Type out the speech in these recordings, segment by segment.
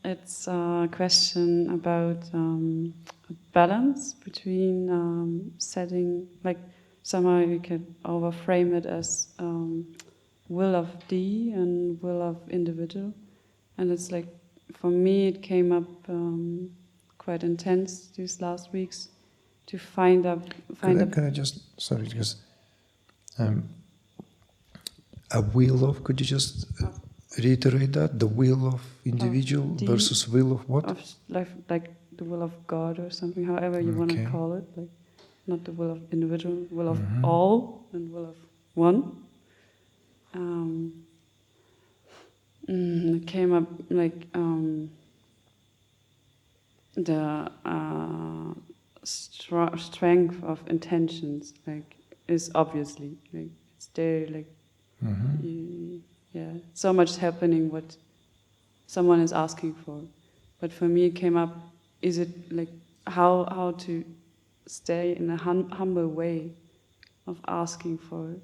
it's a question about balance between setting, like somehow you can overframe it as will of D and will of individual. And it's like, for me, it came up quite intense these last weeks to find a... Can I just, sorry, because a will of, could you just reiterate that? The will of individual versus will of what? Of like the will of God or something, however you want to call it. Like, not the will of individual, will of all and will of one. It came up like the strength of intentions, like, is obviously, like, it's there, like, so much happening what someone is asking for. But for me it came up, is it like how to stay in a humble way of asking for,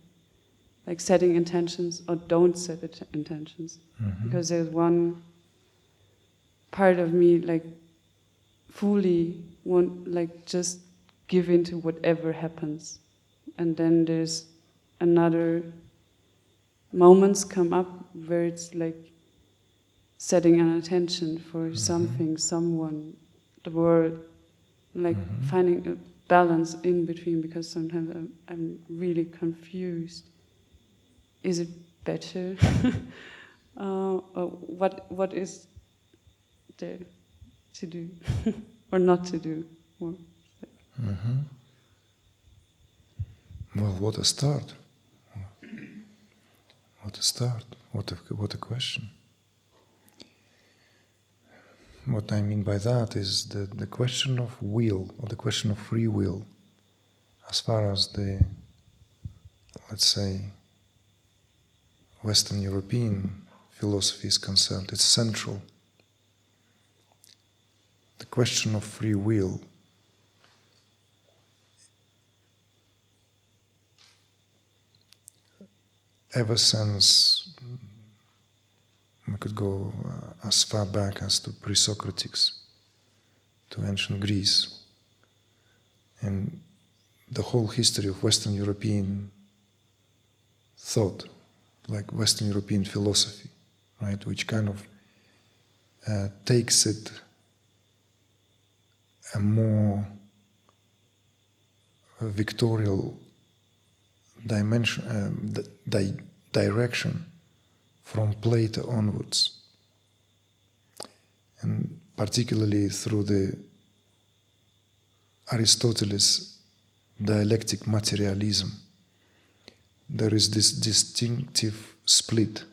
like, setting intentions or don't set intentions. Because there's one part of me, like, fully won't, like, just give in to whatever happens. And then there's another moments come up where it's like setting an intention for something, someone, the world, like finding a balance in between, because sometimes I'm really confused. Is it better? Or what is there to do or not to do? Well, what a start. What a start. What a question. What I mean by that is the question of will, or the question of free will, as far as the, let's say, Western European philosophy is concerned, it's central. The question of free will ever since, we could go as far back as to pre-Socratics, to ancient Greece, and the whole history of Western European thought, like Western European philosophy, right, which kind of takes it a more victorial dimension, direction from Plato onwards, and particularly through the Aristotle's dialectic materialism. There is this distinctive split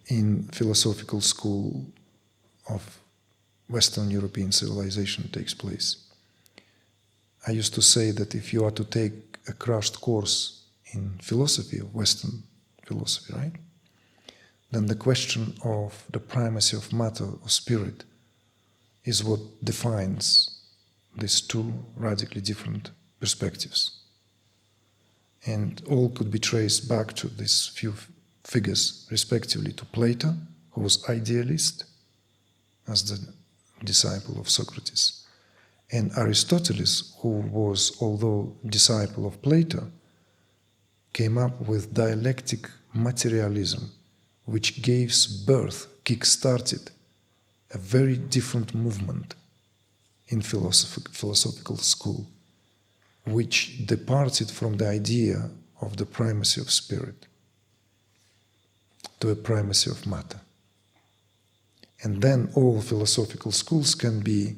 in philosophical school of Western European civilization takes place. I used to say that if you are to take a crashed course in philosophy, of Western philosophy, right, then the question of the primacy of matter or spirit is what defines these two radically different perspectives. And all could be traced back to these few figures, respectively to Plato, who was idealist, as the disciple of Socrates, and Aristotle, who was, although disciple of Plato, came up with dialectic materialism, which gave birth, kick-started a very different movement in philosophical school, which departed from the idea of the primacy of spirit to a primacy of matter. And then all philosophical schools can be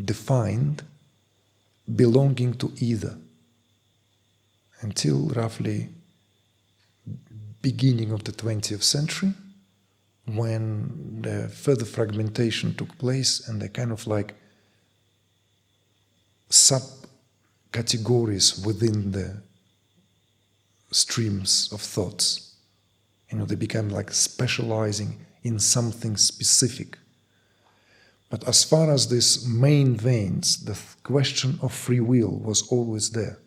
defined belonging to either, until roughly beginning of the 20th century, when the further fragmentation took place and the kind of like sub-categories within the streams of thoughts, they became like specializing in something specific. But as far as these main veins, the question of free will was always there.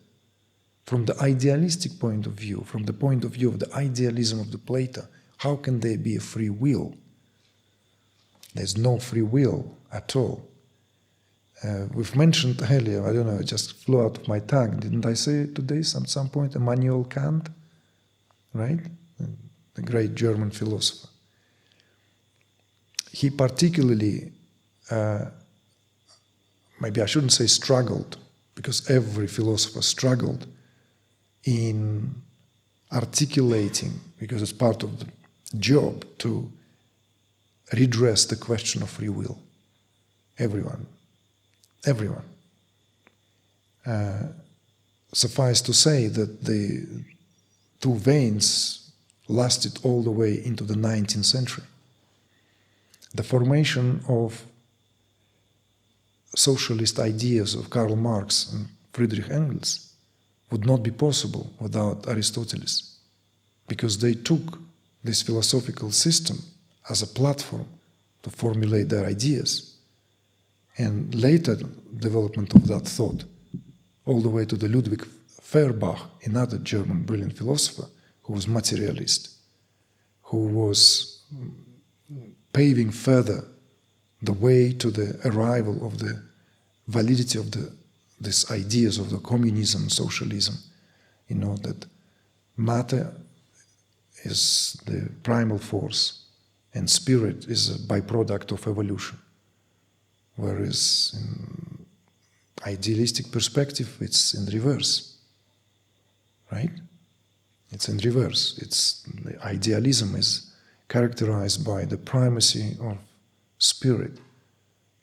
From the idealistic point of view, from the point of view of the idealism of the Plato, how can there be a free will? There's no free will at all. We've mentioned earlier, I don't know, it just flew out of my tongue. Didn't I say today at some point, Immanuel Kant, right? The great German philosopher. He particularly, maybe I shouldn't say struggled, because every philosopher struggled in articulating, because it's part of the job to redress the question of free will. Everyone. Suffice to say that the two veins lasted all the way into the 19th century. The formation of socialist ideas of Karl Marx and Friedrich Engels would not be possible without Aristotle, because they took this philosophical system as a platform to formulate their ideas. And later development of that thought, all the way to the Ludwig Feuerbach, another German brilliant philosopher, who was materialist, who was paving further the way to the arrival of the validity of these ideas of the communism, socialism, that matter is the primal force and spirit is a byproduct of evolution. Whereas in idealistic perspective, it's in reverse, right? It's in reverse. The idealism is characterized by the primacy of spirit,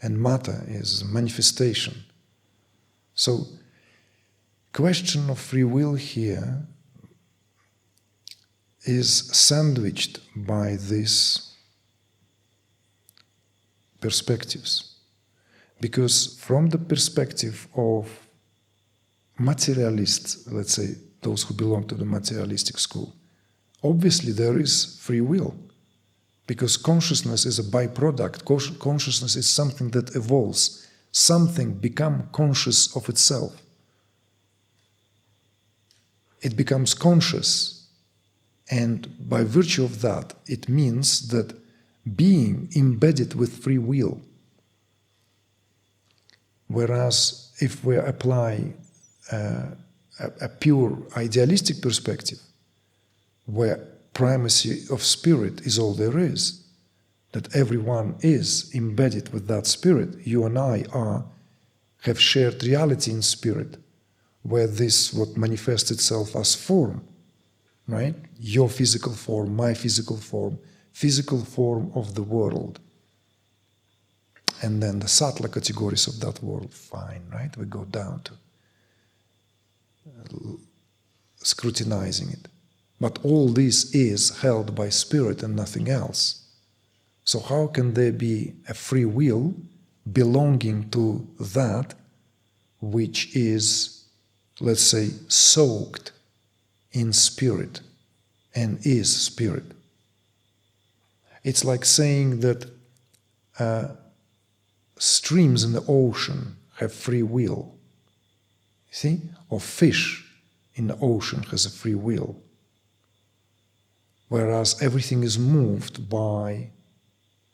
and matter is manifestation. So, question of free will here is sandwiched by these perspectives. Because from the perspective of materialists, let's say those who belong to the materialistic school, obviously there is free will. Because consciousness is a byproduct. Consciousness is something that evolves. Something becomes conscious of itself. It becomes conscious. And by virtue of that, it means that being embedded with free will. Whereas if we apply a pure idealistic perspective, where primacy of spirit is all there is, that everyone is embedded with that spirit, you and I have shared reality in spirit, where this what manifests itself as form, right? Your physical form, my physical form of the world. And then the subtler categories of that world, fine, right? We go down to scrutinizing it. But all this is held by spirit and nothing else. So how can there be a free will belonging to that which is, let's say, soaked in spirit and is spirit? It's like saying that streams in the ocean have free will. You see? Or fish in the ocean has a free will. Whereas everything is moved by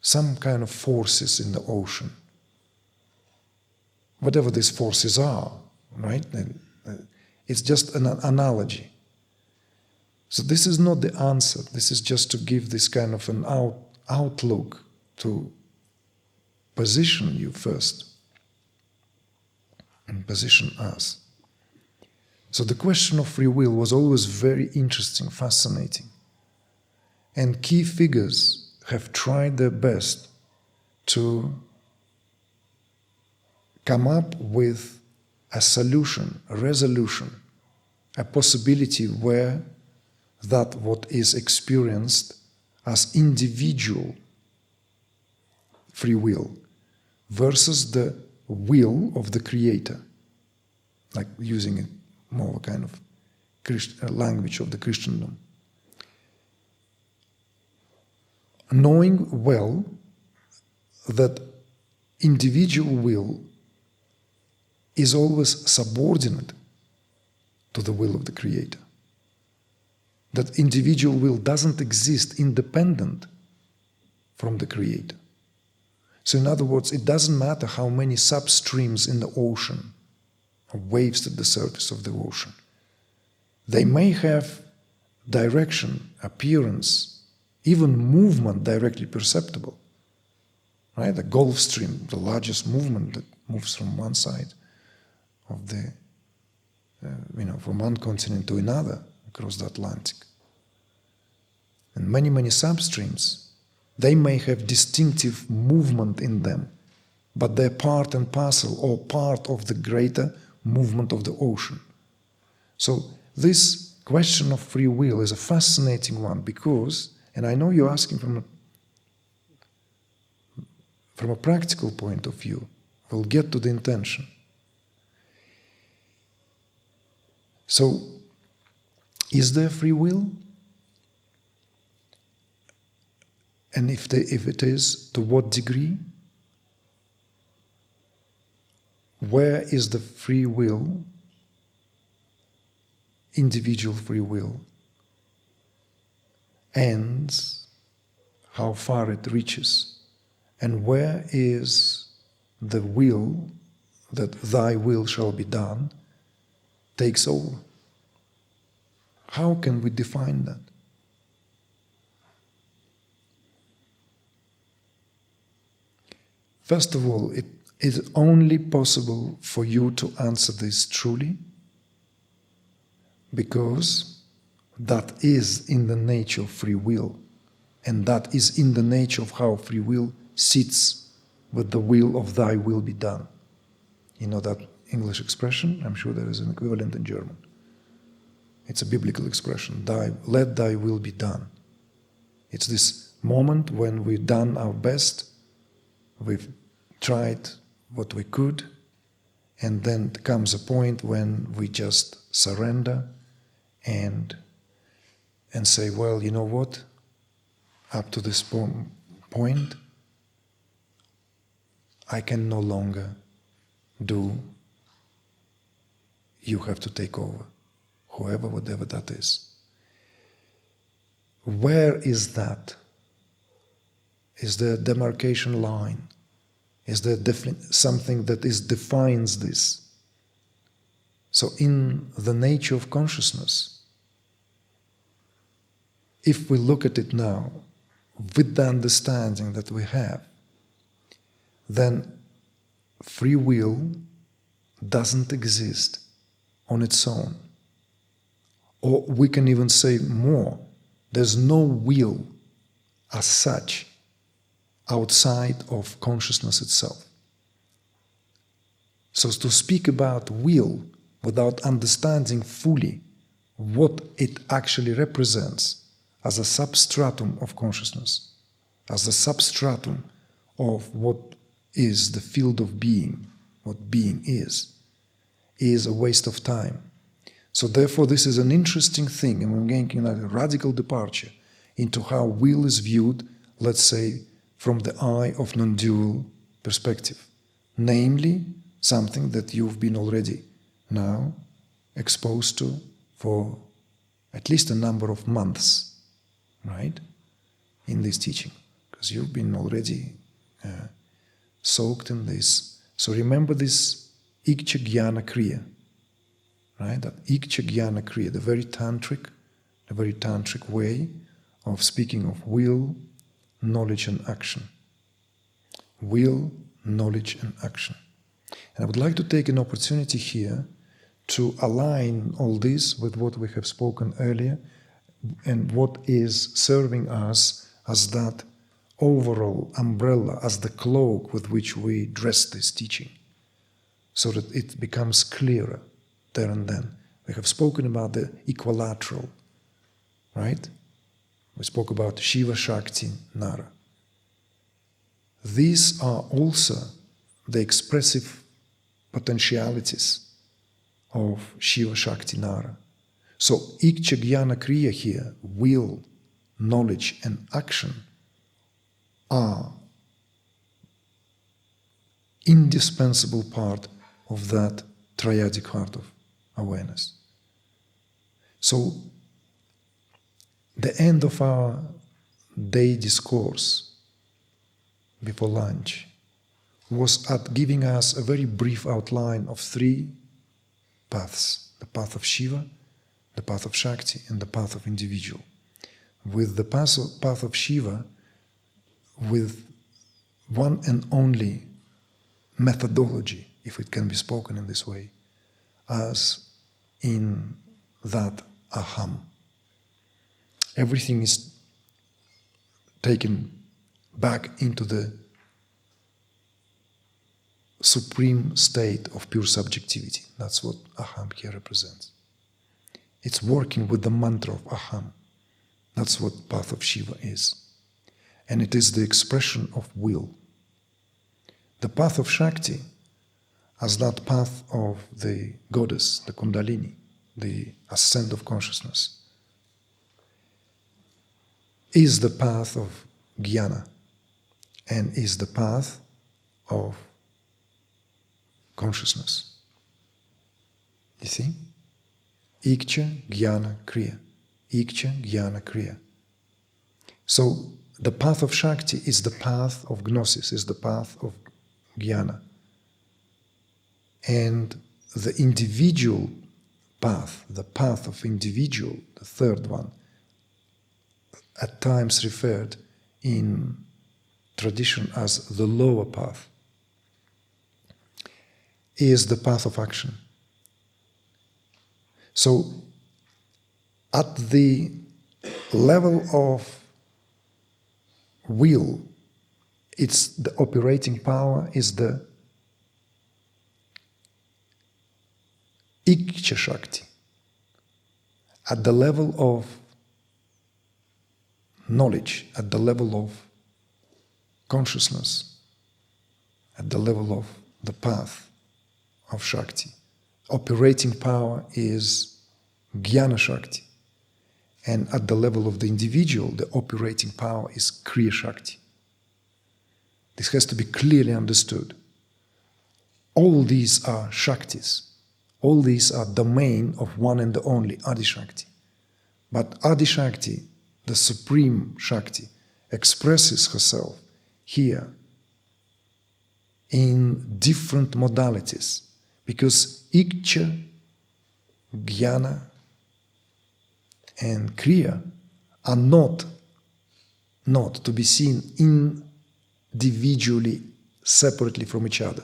some kind of forces in the ocean. Whatever these forces are, right? It's just an analogy. So this is not the answer. This is just to give this kind of an outlook to position you first and position us. So the question of free will was always very interesting, fascinating. And key figures have tried their best to come up with a solution, a resolution, a possibility where that what is experienced as individual free will versus the will of the Creator, like using it more kind of language of the Christendom. Knowing well that individual will is always subordinate to the will of the Creator. That individual will doesn't exist independent from the Creator. So in other words, it doesn't matter how many substreams in the ocean, or waves at the surface of the ocean. They may have direction, appearance, even movement directly perceptible. Right? The Gulf Stream, the largest movement that moves from one side of the, from one continent to another across the Atlantic. And many, many substreams, they may have distinctive movement in them, but they're part and parcel or part of the greater movement of the ocean. So this question of free will is a fascinating one because, and I know you're asking from a practical point of view, we'll get to the intention. So, is there free will? And if it is, to what degree? Where is the free will, individual free will, ends, how far it reaches, and where is the will that thy will shall be done takes over? How can we define that? First of all, it is only possible for you to answer this truly because that is in the nature of free will, and that is in the nature of how free will sits with the will of thy will be done. You know that English expression? I'm sure there is an equivalent in German. It's a biblical expression, let thy will be done. It's this moment when we've done our best, we've tried what we could, and then comes a point when we just surrender and say, well, you know what? Up to this point, I can no longer do. You have to take over, whoever, whatever that is. Where is that? Is there a demarcation line? Is there something that defines this? So in the nature of consciousness, if we look at it now with the understanding that we have, then free will doesn't exist on its own. Or we can even say more, there's no will as such outside of consciousness itself. So to speak about will without understanding fully what it actually represents as a substratum of consciousness, as a substratum of what is the field of being, what being is a waste of time. So therefore this is an interesting thing, and we're making a radical departure into how will is viewed, let's say, from the eye of non-dual perspective, namely something that you've been already now exposed to for at least a number of months, right, in this teaching, because you've been already soaked in this. So remember this Ikcha Jnana Kriya, right, that Ikcha Jnana Kriya, the very Tantric way of speaking of will, knowledge and action. Will, knowledge and action. And I would like to take an opportunity here to align all this with what we have spoken earlier and what is serving us as that overall umbrella, as the cloak with which we dress this teaching, so that it becomes clearer there and then. We have spoken about the equilateral, right? We spoke about Shiva, Shakti, Nara. These are also the expressive potentialities of Shiva, Shakti, Nara. So Ikcha Jnana Kriya here, will, knowledge and action, are indispensable part of that triadic heart of awareness. So the end of our day discourse before lunch was at giving us a very brief outline of three paths: the path of Shiva, the path of Shakti, and the path of individual. With the path of Shiva, with one and only methodology, if it can be spoken in this way, as in that aham. Everything is taken back into the supreme state of pure subjectivity. That's what aham here represents. It's working with the mantra of aham. That's what path of Shiva is. And it is the expression of will. The path of Shakti, as that path of the goddess, the Kundalini, the ascent of consciousness, is the path of jnana and is the path of consciousness. You see? Ikcha, jnana, kriya. Ikcha, jnana, kriya. So the path of Shakti is the path of gnosis, is the path of jnana. And the individual path, the path of individual, the third one, at times referred in tradition as the lower path, is the path of action. So, at the level of will, it's the operating power is the Ikcha Shakti. At the level of knowledge, at the level of consciousness, at the level of the path of Shakti, operating power is Jnana Shakti. And at the level of the individual, the operating power is Kriya Shakti. This has to be clearly understood. All these are Shaktis. All these are domain of one and the only Adi Shakti. But Adi Shakti, the supreme Shakti, expresses herself here in different modalities, because Ikcha, Jnana, and Kriya are not to be seen individually, separately from each other.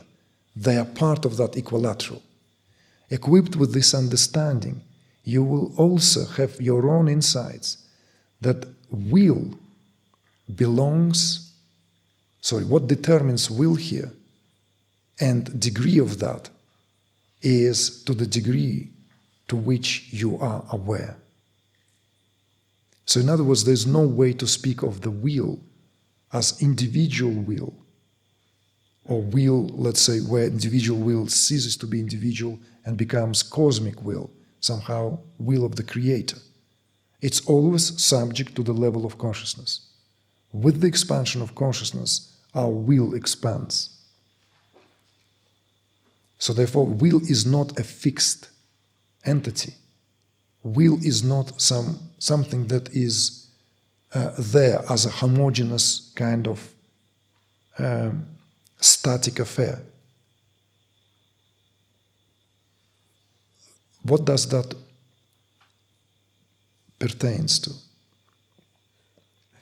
They are part of that equilateral. Equipped with this understanding, you will also have your own insights that will belongs, what determines will here and degree of that is to the degree to which you are aware. So in other words, there's no way to speak of the will as individual will, or will, let's say, where individual will ceases to be individual and becomes cosmic will, somehow will of the Creator. It's always subject to the level of consciousness. With the expansion of consciousness, our will expands. So therefore, will is not a fixed entity. Will is not something that is there as a homogeneous kind of static affair. What does that pertains to?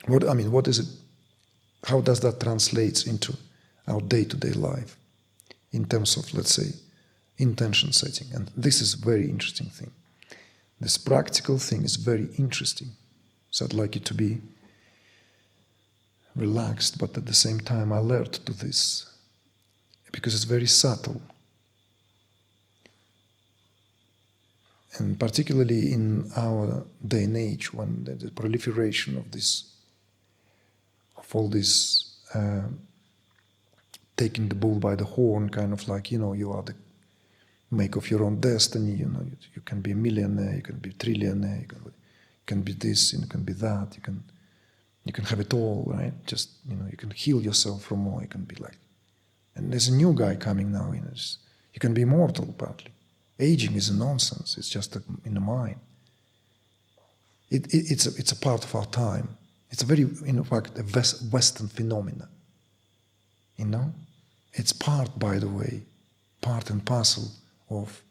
What is it? How does that translate into our day-to-day life in terms of, let's say, intention setting? And this is a very interesting thing. This practical thing is very interesting. So I'd like you to be relaxed, but at the same time alert to this, because it's very subtle. And particularly in our day and age, when the proliferation of all this taking the bull by the horn, kind of like, you are the make of your own destiny, you can be a millionaire, you can be a trillionaire, you can be this, you can be that, you can have it all, right? Just, you can heal yourself from all, you can be like, and there's a new guy coming now, you can be immortal partly. Aging is a nonsense, it's just in the mind. It's a part of our time. It's a very, in fact, a Western phenomena, It's part, by the way, part and parcel of,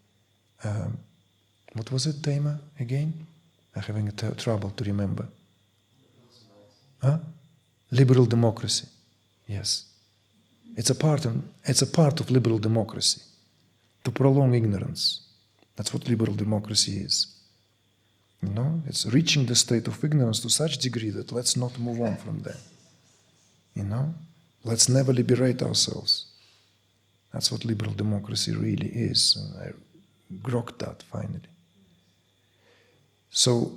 what was it, Dama, again? I'm having trouble to remember. Huh? Liberal democracy. Yes. It's a part of liberal democracy, to prolong ignorance. That's what liberal democracy is. You know, it's reaching the state of ignorance to such degree that let's not move on from there. You know, let's never liberate ourselves. That's what liberal democracy really is. And I grokked that finally. So,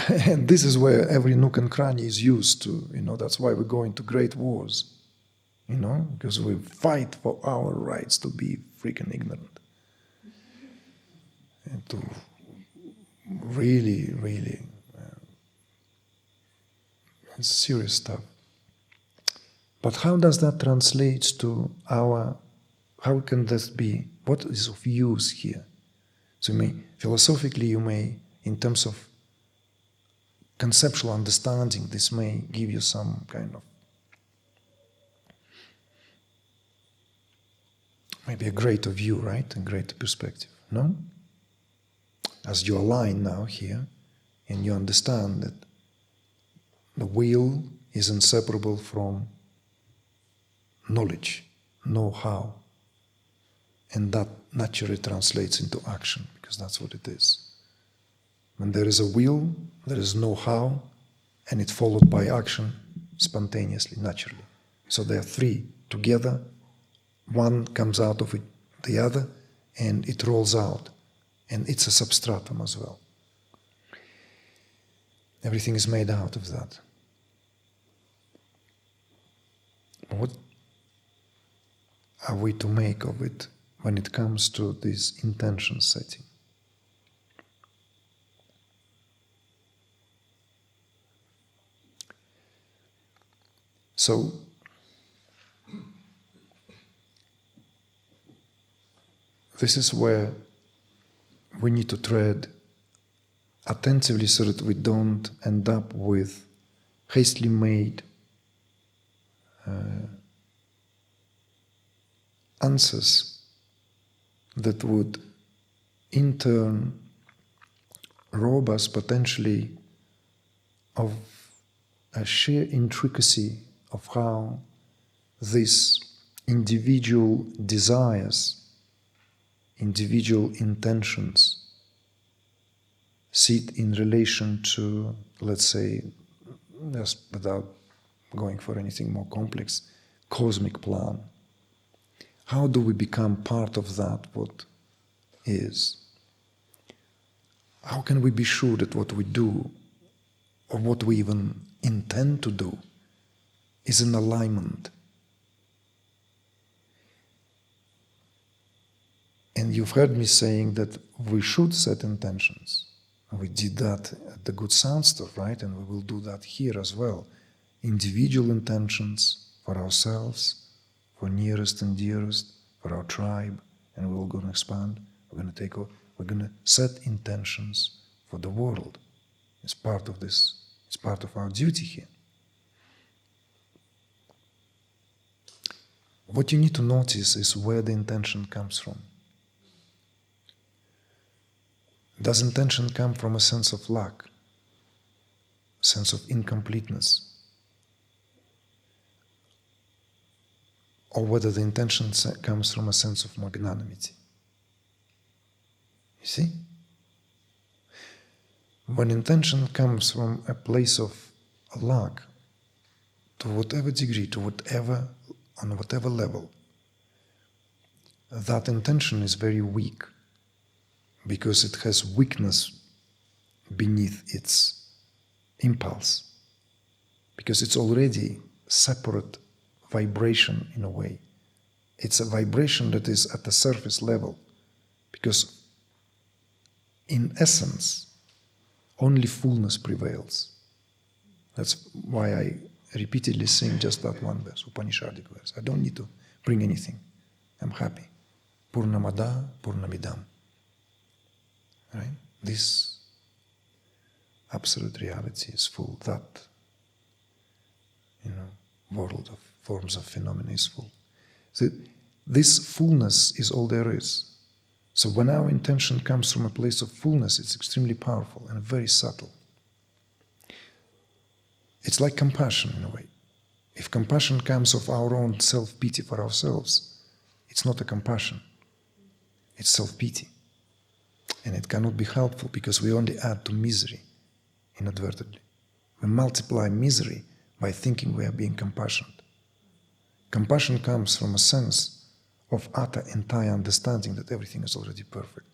and this is where every nook and cranny is used to, you know, that's why we go into great wars, you know, because we fight for our rights to be freaking ignorant. And to really, really, it's serious stuff. But how does that translate to how can this be, what is of use here? So philosophically you may, in terms of conceptual understanding, this may give you some kind of, maybe a greater view, right? A greater perspective, no? As you align now here, and you understand that the will is inseparable from knowledge, know-how, and that naturally translates into action, because that's what it is. When there is a will, there is know-how, and it's followed by action spontaneously, naturally. So there are three together, one comes out of it, the other, and it rolls out. And it's a substratum as well. Everything is made out of that. What are we to make of it when it comes to this intention setting? So, this is where we need to tread attentively so that we don't end up with hastily made answers that would in turn rob us potentially of a sheer intricacy of how these individual desires, individual intentions sit in relation to, let's say, just without going for anything more complex, cosmic plan. How do we become part of that, what is? How can we be sure that what we do, or what we even intend to do, is in alignment? And you've heard me saying that we should set intentions. We did that at the Good Sound stuff, right? And we will do that here as well. Individual intentions for ourselves, for nearest and dearest, for our tribe, and we're all going to expand. We're going to set intentions for the world. It's part of this. It's part of our duty here. What you need to notice is where the intention comes from. Does intention come from a sense of lack, a sense of incompleteness? Or whether the intention comes from a sense of magnanimity? You see? When intention comes from a place of lack, to whatever degree, on whatever level, that intention is very weak, because it has weakness beneath its impulse, because it's already separate vibration in a way. It's a vibration that is at the surface level, because in essence, only fullness prevails. That's why I repeatedly sing just that one verse, Upanishadic verse. I don't need to bring anything. I'm happy. Purnamada Purnamidam. Right? This absolute reality is full. That, world of forms of phenomena is full. So this fullness is all there is. So when our intention comes from a place of fullness, it's extremely powerful and very subtle. It's like compassion in a way. If compassion comes of our own self-pity for ourselves, it's not a compassion. It's self-pity. And it cannot be helpful because we only add to misery inadvertently. We multiply misery by thinking we are being compassionate. Compassion comes from a sense of utter, entire understanding that everything is already perfect.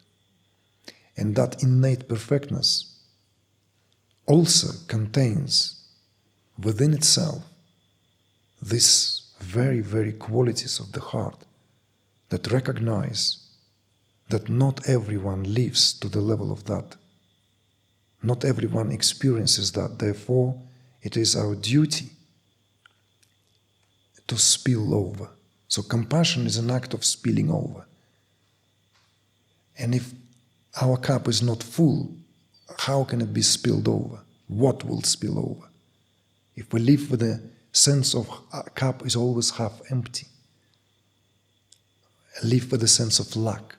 And that innate perfectness also contains within itself these very, very qualities of the heart that recognize that not everyone lives to the level of that. Not everyone experiences that. Therefore, it is our duty to spill over. So compassion is an act of spilling over. And if our cup is not full, how can it be spilled over? What will spill over? If we live with a sense of a cup is always half empty, live with a sense of lack.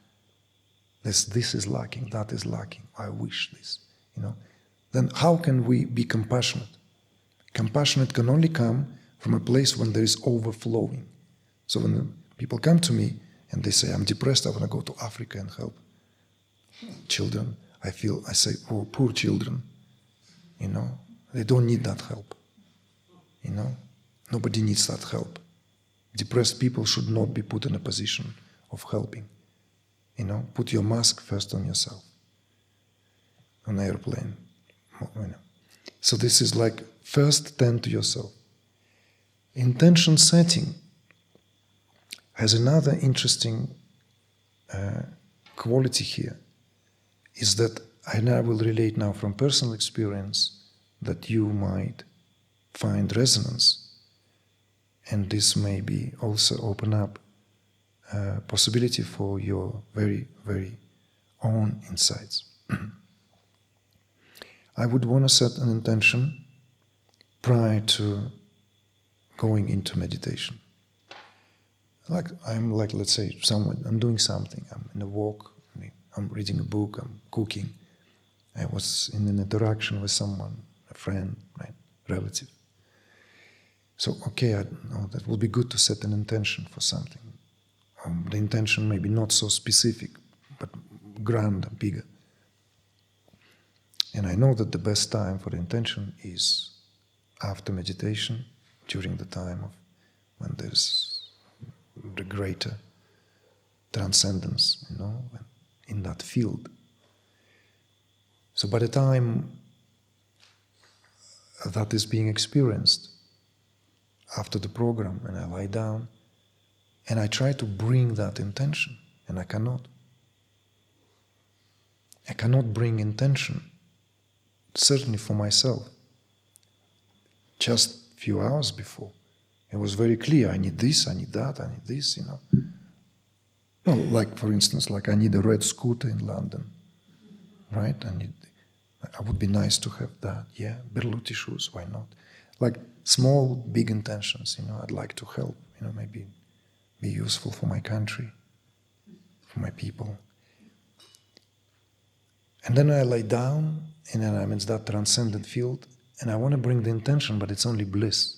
This is lacking, that is lacking, I wish this, then how can we be compassionate? Compassionate can only come from a place when there is overflowing. So when people come to me and they say, I'm depressed, I want to go to Africa and help children, I say, oh, poor children, they don't need that help, nobody needs that help. Depressed people should not be put in a position of helping. Put your mask first on yourself. On an airplane. So this is like, first tend to yourself. Intention setting has another interesting quality here, is that, and I will relate now from personal experience, that you might find resonance, and this may be also open up possibility for your very, very own insights. I would want to set an intention prior to going into meditation. Let's say, I'm doing something, I'm in a walk, I'm reading a book, I'm cooking, I was in an interaction with someone, a friend, right, relative. So, that would be good to set an intention for something. The intention may be not so specific, but grand, bigger. And I know that the best time for the intention is after meditation, during the time of when there's the greater transcendence, in that field. So by the time that is being experienced, after the program, and I lie down, and I try to bring that intention, and I cannot. I cannot bring intention, certainly for myself. Just a few hours before, it was very clear, I need this, I need that, I need this, Well, like for instance, I need a red scooter in London, right? I would be nice to have that, yeah, Berluti shoes, why not? Like small, big intentions, I'd like to help, maybe be useful for my country, for my people. And then I lay down, and then I'm in that transcendent field, and I want to bring the intention, but it's only bliss.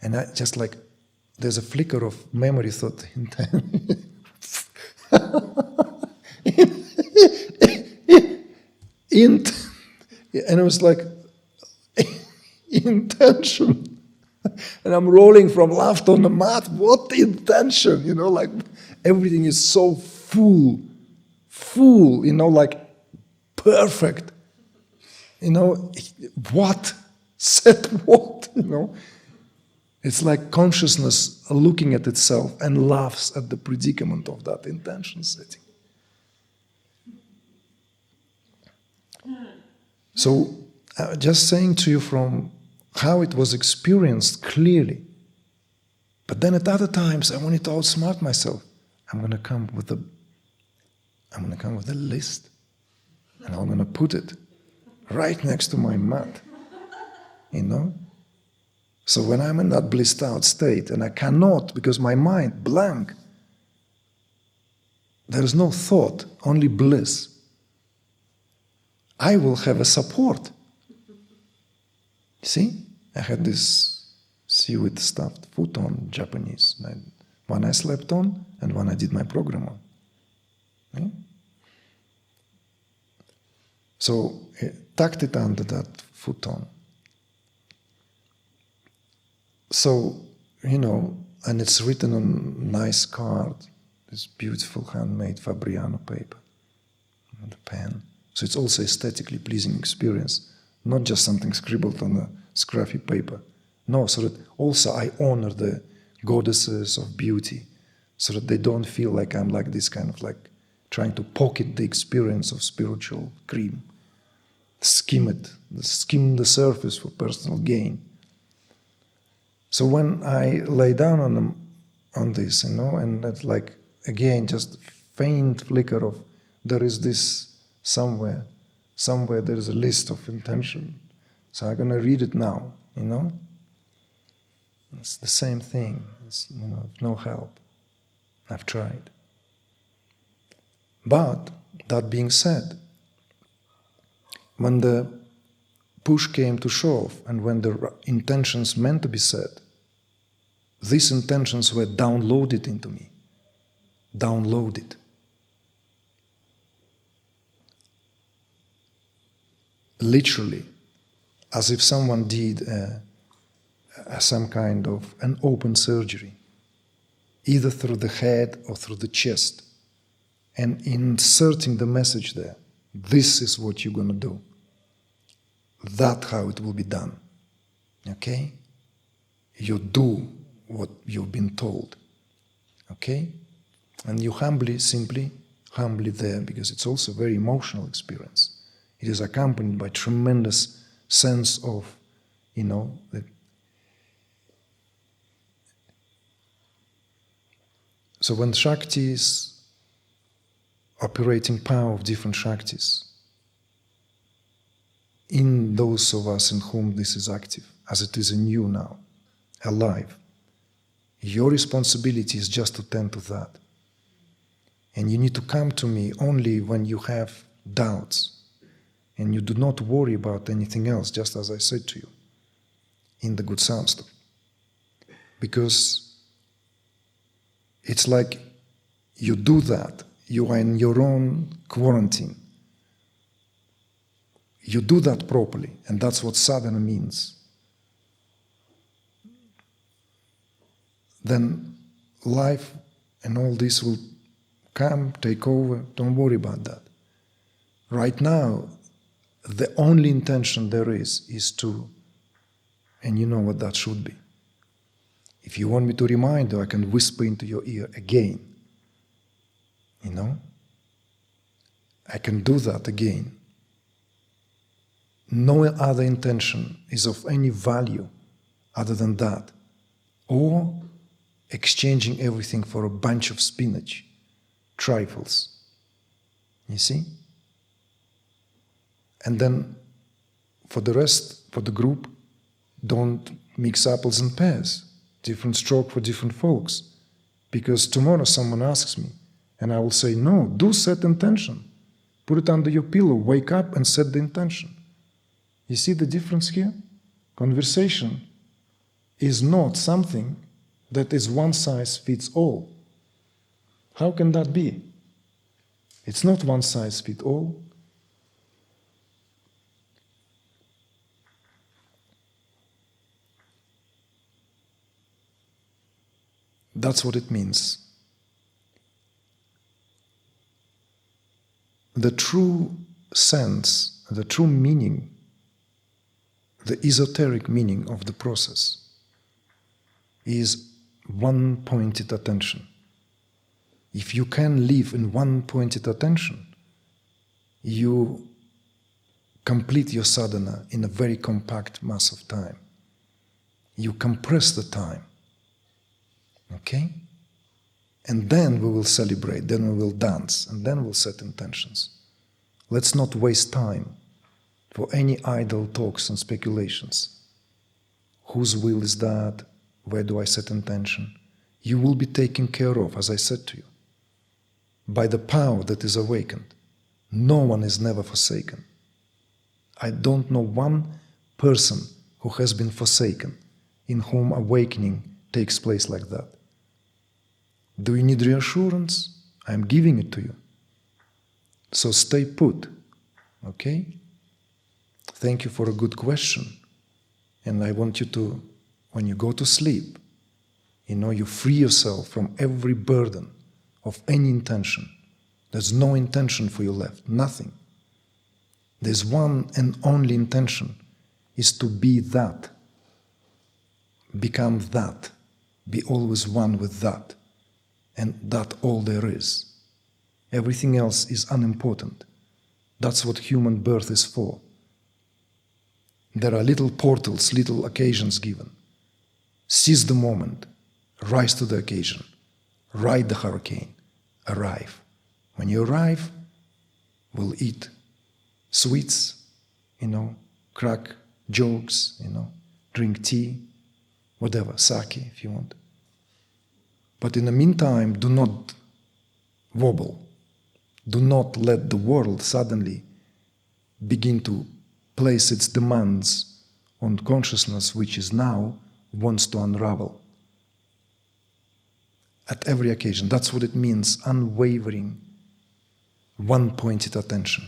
And I just there's a flicker of memory thought and it was like, intention. And I'm rolling from laughter on the mat. What intention? Everything is so full, perfect. What? Said what? It's like consciousness looking at itself and laughs at the predicament of that intention setting. So, just saying to you from how it was experienced clearly. But then at other times I wanted to outsmart myself. I'm going to come with a list, and I'm going to put it right next to my mat, So when I'm in that blissed out state, and I cannot, because my mind, blank, there is no thought, only bliss, I will have a support. See? I had this seaweed stuffed futon, Japanese, one I slept on and one I did my program on. Okay? So, tucked it under that futon. So, and it's written on nice card, this beautiful handmade Fabriano paper, and a pen. So it's also aesthetically pleasing experience, not just something scribbled on a scruffy paper. No, so that also I honor the goddesses of beauty, so that they don't feel like I'm like this kind of like trying to pocket the experience of spiritual cream, skim the surface for personal gain. So when I lay down on this, and that's like, again, just faint flicker of, there is this somewhere there is a list of intention. So I'm going to read it now, It's the same thing. It's, no help. I've tried. But, that being said, when the push came to shove, and when the intentions meant to be said, these intentions were downloaded into me. Downloaded. Literally, as if someone did some kind of an open surgery, either through the head or through the chest, and inserting the message there. This is what you're going to do. That's how it will be done. Okay? You do what you've been told. Okay? And you humbly there, because it's also a very emotional experience. It is accompanied by tremendous sense of, that. So when Shakti is operating power of different Shaktis, in those of us in whom this is active, as it is in you now, alive, your responsibility is just to tend to that. And you need to come to me only when you have doubts. And you do not worry about anything else, just as I said to you, in the Good Sound stuff. Because it's like you do that, you are in your own quarantine. You do that properly, and that's what sadhana means. Then life and all this will come, take over, don't worry about that. Right now, the only intention there is to, and you know what that should be. If you want me to remind you, I can whisper into your ear again. I can do that again. No other intention is of any value other than that. Or exchanging everything for a bunch of spinach, trifles. You see? And then, for the rest, for the group, don't mix apples and pears. Different stroke for different folks. Because tomorrow someone asks me, and I will say, no, do set intention. Put it under your pillow, wake up and set the intention. You see the difference here? Conversation is not something that is one size fits all. How can that be? It's not one size fits all. That's what it means. The true sense, the true meaning, the esoteric meaning of the process is one-pointed attention. If you can live in one-pointed attention, you complete your sadhana in a very compact mass of time. You compress the time. Okay? And then we will celebrate, then we will dance, and then we'll set intentions. Let's not waste time for any idle talks and speculations. Whose will is that? Where do I set intention? You will be taken care of, as I said to you, by the power that is awakened. No one is never forsaken. I don't know one person who has been forsaken, in whom awakening takes place like that. Do you need reassurance? I am giving it to you. So stay put, okay? Thank you for a good question. And I want you to, when you go to sleep, you free yourself from every burden of any intention. There's no intention for you left, nothing. There's one and only intention, is to be that. Become that. Be always one with that. And that all there is. Everything else is unimportant. That's what human birth is for. There are little portals, little occasions given. Seize the moment. Rise to the occasion. Ride the hurricane. Arrive. When you arrive, we'll eat sweets, crack jokes, drink tea, whatever, sake if you want. But in the meantime, do not wobble. Do not let the world suddenly begin to place its demands on consciousness, which is now wants to unravel. At every occasion, that's what it means, unwavering, one-pointed attention.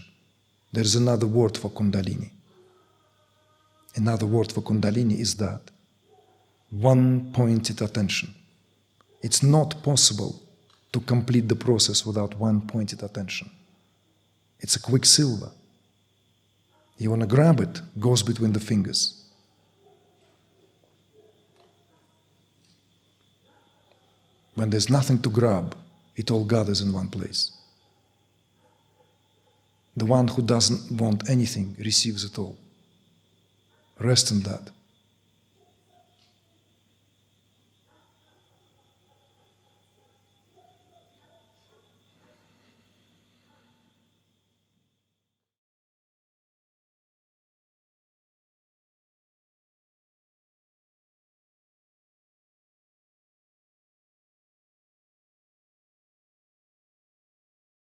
There's another word for Kundalini. Another word for Kundalini is that, one-pointed attention. It's not possible to complete the process without one-pointed attention. It's a quicksilver. You want to grab it, goes between the fingers. When there's nothing to grab, it all gathers in one place. The one who doesn't want anything receives it all. Rest in that.